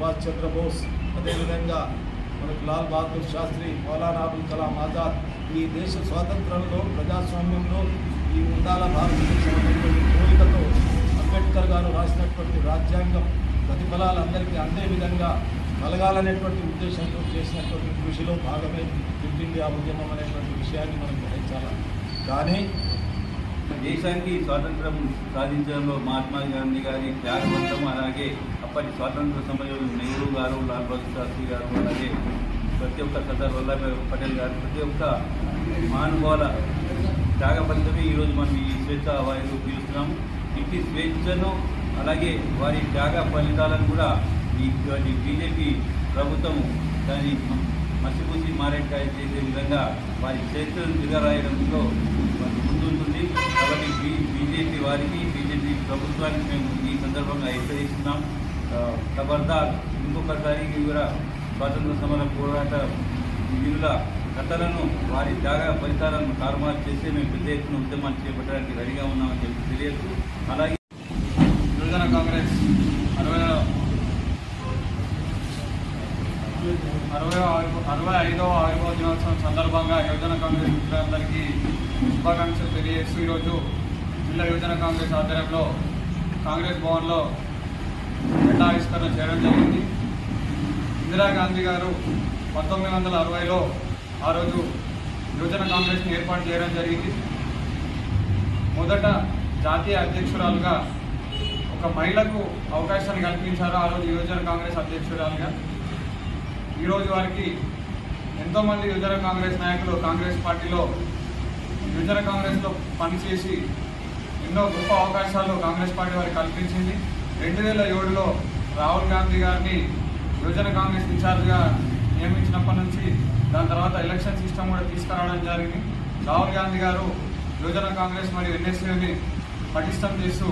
సుభాష్ చంద్రబోస్, అదేవిధంగా మనకు లాల్ బహదూర్ శాస్త్రి, మౌలానా అబుల్ కలాం ఆజాద్ ఈ దేశ స్వాతంత్రంలో ప్రజాస్వామ్యంలో ఈ ఉండాల భారతదేశం అనేటువంటి కోరికతో అంబేద్కర్ గారు రాసినటువంటి రాజ్యాంగం ప్రతిఫలాలు అందరికీ అందే విధంగా కలగాలనేటువంటి ఉద్దేశంతో చేసినటువంటి కృషిలో భాగమే క్విట్ ఇండియా ఉద్యమం అనేటువంటి విషయాన్ని మనం గ్రహించాలి. కానీ దేశానికి స్వాతంత్రం సాధించడంలో మహాత్మా గాంధీ గారి త్యాగవంతం, అలాగే అప్పటి స్వాతంత్ర సమయంలో నెహ్రూ గారు, లాల్ బహదూర్ శాస్త్రి గారు, అలాగే ప్రతి ఒక్క సర్దార్ వల్లభాయ్ పటేల్ గారు, ప్రతి ఒక్క మహానుభావుల త్యాగ ఫలితమే ఈరోజు మనం ఈ స్వేచ్ఛ వాయువు పీలుస్తున్నాము. ఇంటి స్వేచ్ఛను అలాగే వారి త్యాగ ఫలితాలను కూడా ఈ బీజేపీ ప్రభుత్వం దాన్ని మసిపూసి మారేకాయ చేసే విధంగా వారి చేతులను దిగరాయడంలో ముందుంటుంది. కాబట్టి బీజేపీ వారికి, బీజేపీ ప్రభుత్వానికి మేము ఈ సందర్భంగా హెచ్చరిస్తున్నాం. ఖబర్దార్, ఇంకొకసారి కూడా స్వాతంత్ర సమర పోరాట వీరుల కథలను, వారి త్యాగ ఫలితాలను తారుమారు చేస్తే మేము పెద్ద ఎత్తున ఉద్యమాలు చేపట్టడానికి రెడీగా ఉన్నామని చెప్పి తెలియదు. అలాగే యువజన కాంగ్రెస్ 65వ ఆవిర్భావ దినోత్సవం సందర్భంగా యువజన కాంగ్రెస్ మిత్రులందరికీ శుభాకాంక్షలు తెలియజేస్తూ ఈరోజు జిల్లా యువజన కాంగ్రెస్ ఆధ్వర్యంలో కాంగ్రెస్ భవన్లో జెండా ఆవిష్కరణ చేయడం జరిగింది. ఇందిరాగాంధీ గారు 1960లో ఆ రోజు యువజన కాంగ్రెస్ని ఏర్పాటు చేయడం జరిగింది. మొదట జాతీయ అధ్యక్షురాలుగా ఒక మహిళకు అవకాశాన్ని కల్పించారు ఆ రోజు యువజన కాంగ్రెస్ అధ్యక్షురాలుగా. ఈరోజు వారికి ఎంతోమంది యువజన కాంగ్రెస్ నాయకులు కాంగ్రెస్ పార్టీలో యువజన కాంగ్రెస్లో పనిచేసి ఎన్నో గొప్ప అవకాశాలు కాంగ్రెస్ పార్టీ వారికి కల్పించింది. 2007లో రాహుల్ గాంధీ గారిని యువజన కాంగ్రెస్ ఇన్ఛార్జ్గా నియమించినప్పటి నుంచి దాని తర్వాత ఎలక్షన్ సిస్టమ్ కూడా తీసుకురావడం జరిగింది. రాహుల్ గాంధీ గారు యువజన కాంగ్రెస్ మరియు ఎన్ఎస్యూని పటిష్టం చేస్తూ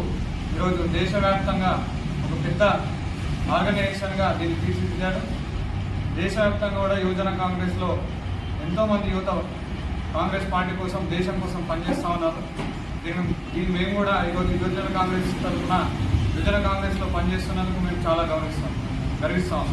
ఈరోజు దేశవ్యాప్తంగా ఒక పెద్ద ఆర్గనైజేషన్గా దీన్ని తీర్చిదిద్దారు. దేశవ్యాప్తంగా కూడా యువజన కాంగ్రెస్లో ఎంతోమంది యువత కాంగ్రెస్ పార్టీ కోసం, దేశం కోసం పనిచేస్తూ ఉన్నారు. దీన్ని మేము కూడా ఈరోజు యువజన కాంగ్రెస్ తరఫున యువజన కాంగ్రెస్లో పనిచేస్తున్నందుకు మేము చాలా గర్విస్తాం.